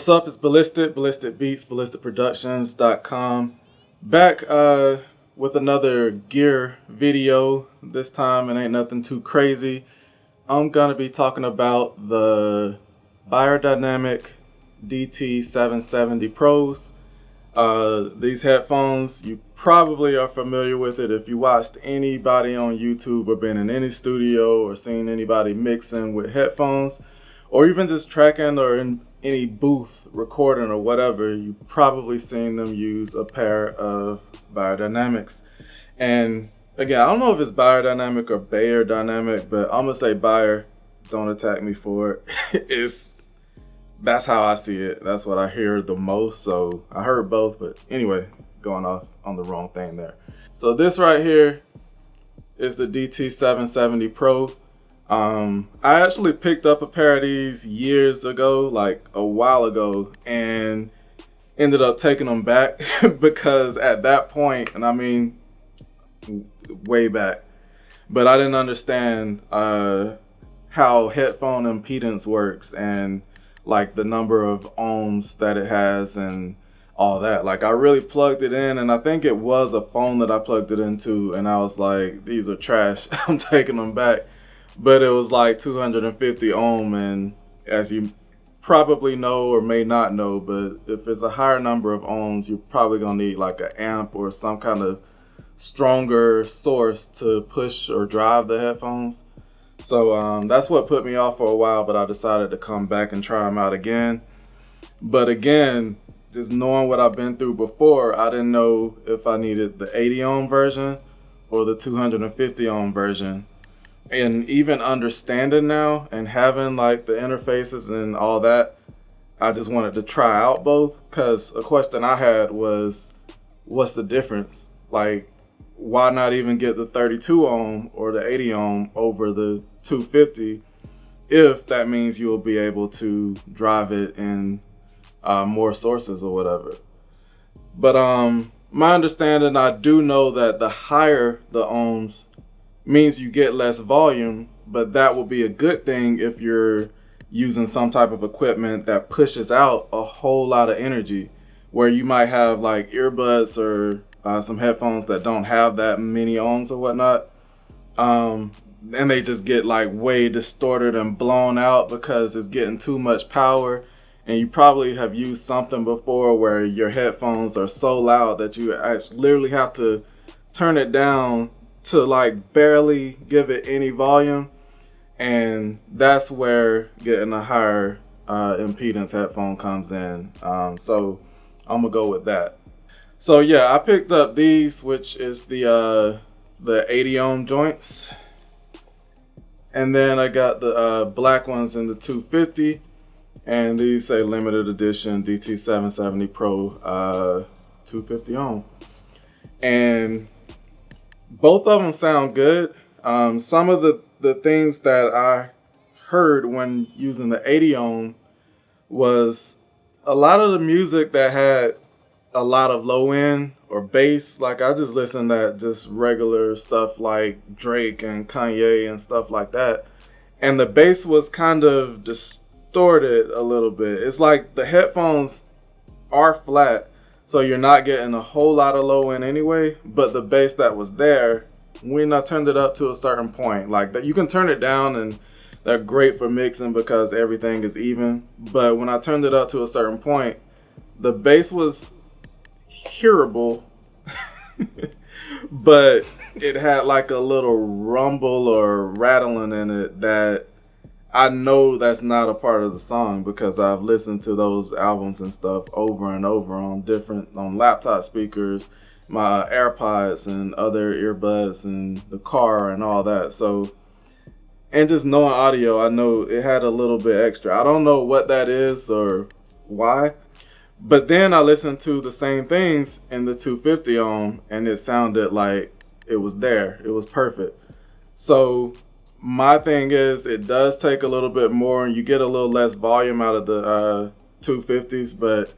What's up? It's Ballistic, Ballistic Beats, BLysticProductions.com. Back with another gear video. This time it ain't nothing too crazy. I'm gonna be talking about the Beyerdynamic DT 770 Pros. These headphones, you probably are familiar with it if you watched anybody on YouTube or been in any studio or seen anybody mixing with headphones, or even just tracking or in any booth recording or whatever. You've probably seen them use a pair of Beyerdynamics. And again, I don't know if it's Beyerdynamic or Beyerdynamic, but I'm gonna say Beyer. Don't attack me for it. That's how I see it. That's what I hear the most. So I heard both, but anyway, going off on the wrong thing there. So this right here is the DT 770 Pro. I actually picked up a pair of these years ago, like a while ago, and ended up taking them back because at that point, and I mean way back, but I didn't understand how headphone impedance works and like the number of ohms that it has and all that. Like I really plugged it in, and I think it was a phone that I plugged it into, and I was like, these are trash. I'm taking them back. But it was like 250 ohm, and as you probably know or may not know, but if it's a higher number of ohms, you're probably gonna need like an amp or some kind of stronger source to push or drive the headphones. So that's what put me off for a while, but I decided to come back and try them out again. But again, just knowing what I've been through before, I didn't know if I needed the 80 ohm version or the 250 ohm version. And even understanding now and having like the interfaces and all that, I just wanted to try out both, because a question I had was, what's the difference? Like, why not even get the 32 ohm or the 80 ohm over the 250 if that means you'll be able to drive it in more sources or whatever. But my understanding, I do know that the higher the ohms means you get less volume, but that will be a good thing if you're using some type of equipment that pushes out a whole lot of energy, where you might have like earbuds or some headphones that don't have that many ohms or whatnot, and they just get like way distorted and blown out because it's getting too much power. And you probably have used something before where your headphones are so loud that you actually literally have to turn it down to like barely give it any volume, and that's where getting a higher impedance headphone comes in. So I'm gonna go with that. So yeah, I picked up these, which is the 80 ohm joints, and then I got the black ones in the 250, and these say limited edition DT 770 Pro 250 ohm, and both of them sound good. Some of the things that I heard when using the 80 ohm was a lot of the music that had a lot of low end or bass. Like I just listened to just regular stuff like Drake and Kanye and stuff like that, and the bass was kind of distorted a little bit. It's like the headphones are flat, so you're not getting a whole lot of low end anyway, but the bass that was there, when I turned it up to a certain point, like that, you can turn it down and they're great for mixing because everything is even. But when I turned it up to a certain point, the bass was hearable, but it had like a little rumble or rattling in it that I know that's not a part of the song, because I've listened to those albums and stuff over and over on laptop speakers, my AirPods and other earbuds and the car and all that. So, and just knowing audio, I know it had a little bit extra. I don't know what that is or why, but then I listened to the same things in the 250 ohm and it sounded like it was there. It was perfect. So my thing is, it does take a little bit more and you get a little less volume out of the 250s, but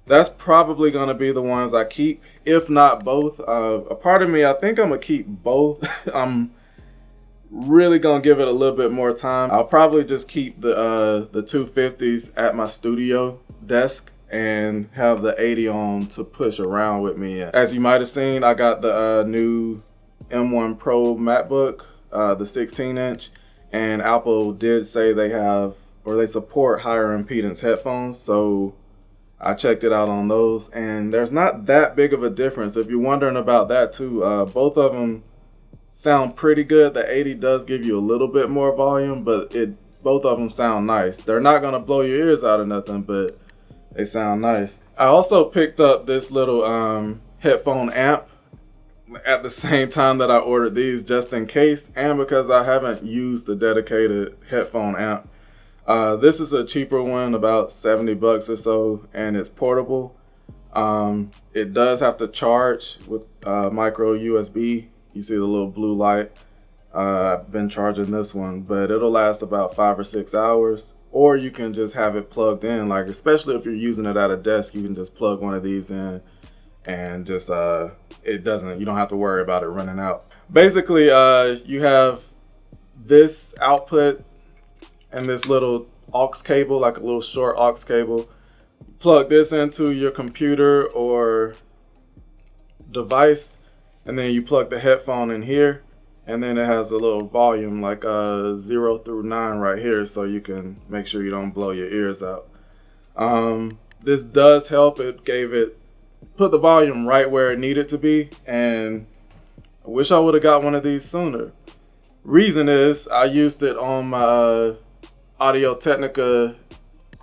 that's probably going to be the ones I keep, if not both. A part of me, I think I'm going to keep both. I'm really going to give it a little bit more time. I'll probably just keep the 250s at my studio desk and have the 80 on to push around with me. As you might have seen, I got the new M1 Pro MacBook, the 16-inch, and Apple did say they have, or they support higher impedance headphones, so I checked it out on those, and there's not that big of a difference. If you're wondering about that too, both of them sound pretty good. The 80 does give you a little bit more volume, but both of them sound nice. They're not gonna blow your ears out or nothing, but they sound nice. I also picked up this little headphone amp at the same time that I ordered these, just in case, and because I haven't used a dedicated headphone amp. This is a cheaper one, about 70 bucks or so, and it's portable. It does have to charge with micro USB. You see the little blue light. I've been charging this one, but it'll last about 5 or 6 hours. Or you can just have it plugged in, like especially if you're using it at a desk, you can just plug one of these in and just you don't have to worry about it running out. Basically, you have this output and this little aux cable, like a little short aux cable. Plug this into your computer or device, and then you plug the headphone in here, and then it has a little volume like 0 through 9 right here, so you can make sure you don't blow your ears out. This does help. Put the volume right where it needed to be, and I wish I would have got one of these sooner. Reason is I used it on my Audio Technica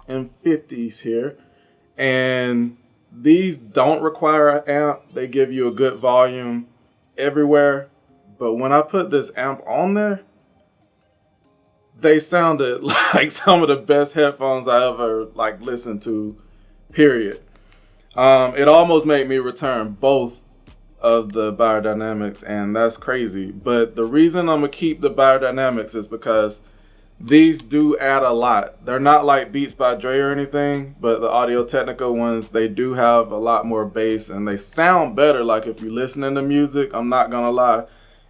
M50s here, and these don't require an amp. They give you a good volume everywhere, but when I put this amp on there, they sounded like some of the best headphones I ever listened to, period. It almost made me return both of the Beyerdynamics, and that's crazy. But the reason I'm gonna keep the Beyerdynamics is because these do add a lot. They're not like Beats by Dre or anything, but the Audio Technica ones, they do have a lot more bass, and they sound better. Like if you're listening to music, I'm not gonna lie,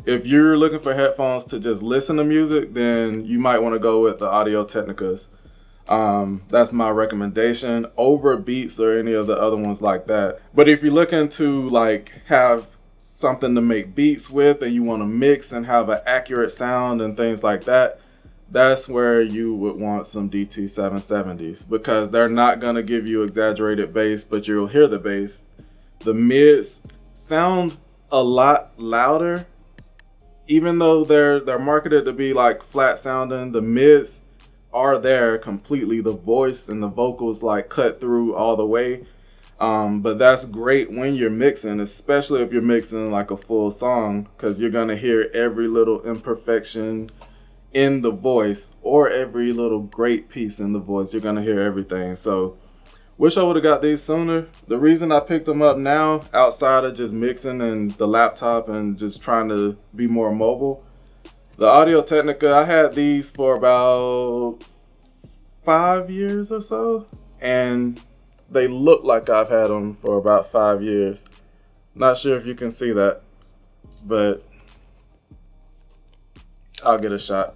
if you're looking for headphones to just listen to music, then you might want to go with the Audio Technicas. That's my recommendation over Beats or any of the other ones like that. But if you're looking to have something to make beats with, and you want to mix and have an accurate sound and things like that, that's where you would want some DT 770s, because they're not going to give you exaggerated bass, but you'll hear the bass. The mids sound a lot louder, even though they're marketed to be flat sounding. The mids are there completely. The voice and the vocals cut through all the way. But that's great when you're mixing, especially if you're mixing a full song, because you're gonna hear every little imperfection in the voice or every little great piece in the voice. You're gonna hear everything. So wish I would have got these sooner. The reason I picked them up now, outside of just mixing and the laptop and just trying to be more mobile, the Audio Technica, I had these for about 5 years or so, and they look like I've had them for about 5 years. Not sure if you can see that, but I'll get a shot.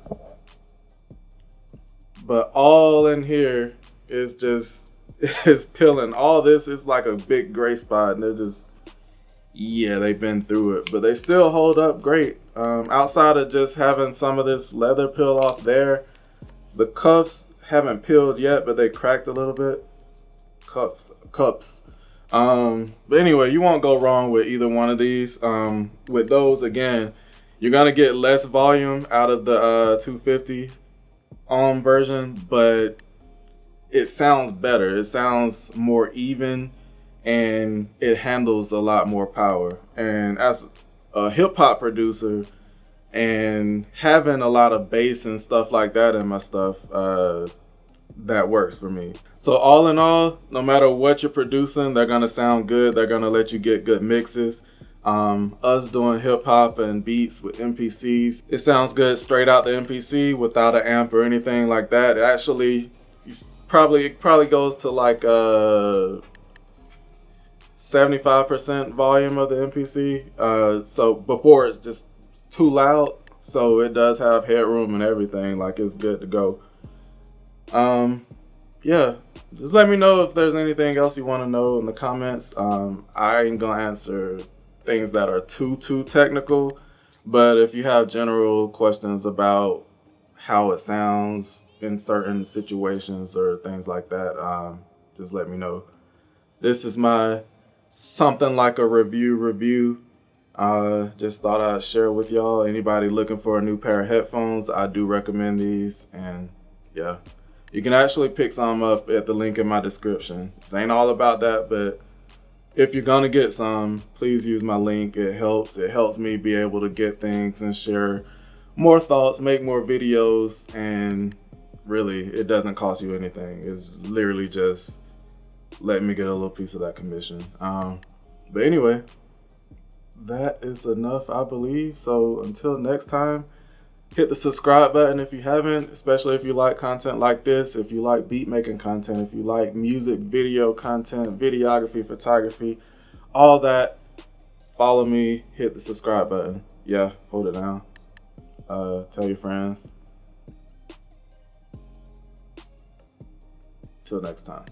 But all in here is just, it's peeling. All this is like a big gray spot, and they're just, yeah, they've been through it, but they still hold up great. Outside of just having some of this leather peel off there, the cuffs haven't peeled yet, but they cracked a little bit. Cups. But anyway, you won't go wrong with either one of these. With those, again, you're gonna get less volume out of the 250 ohm version, but it sounds better. It sounds more even, and it handles a lot more power. And as a hip hop producer and having a lot of bass and stuff like that in my stuff, that works for me. So all in all, no matter what you're producing, they're gonna sound good. They're gonna let you get good mixes. Us doing hip hop and beats with MPCs, it sounds good straight out the MPC without an amp or anything like that. It actually, it probably goes to 75% volume of the MPC. So before it's just too loud, so it does have headroom and everything. It's good to go. Yeah, just let me know if there's anything else you want to know in the comments. I ain't gonna answer things that are too technical, but if you have general questions about how it sounds in certain situations or things like that, just let me know. This is my something like a review. Just thought I'd share with y'all. Anybody looking for a new pair of headphones, I do recommend these. And yeah, you can actually pick some up at the link in my description. This ain't all about that, but if you're gonna get some, please use my link. It helps me be able to get things and share more thoughts, make more videos, and really it doesn't cost you anything. It's literally just letting me get a little piece of that commission. But anyway, that is enough, I believe. So until next time, hit the subscribe button if you haven't, especially if you like content like this, if you like beat making content, if you like music, video content, videography, photography, all that. Follow me, hit the subscribe button. Yeah, hold it down. Tell your friends. Till next time.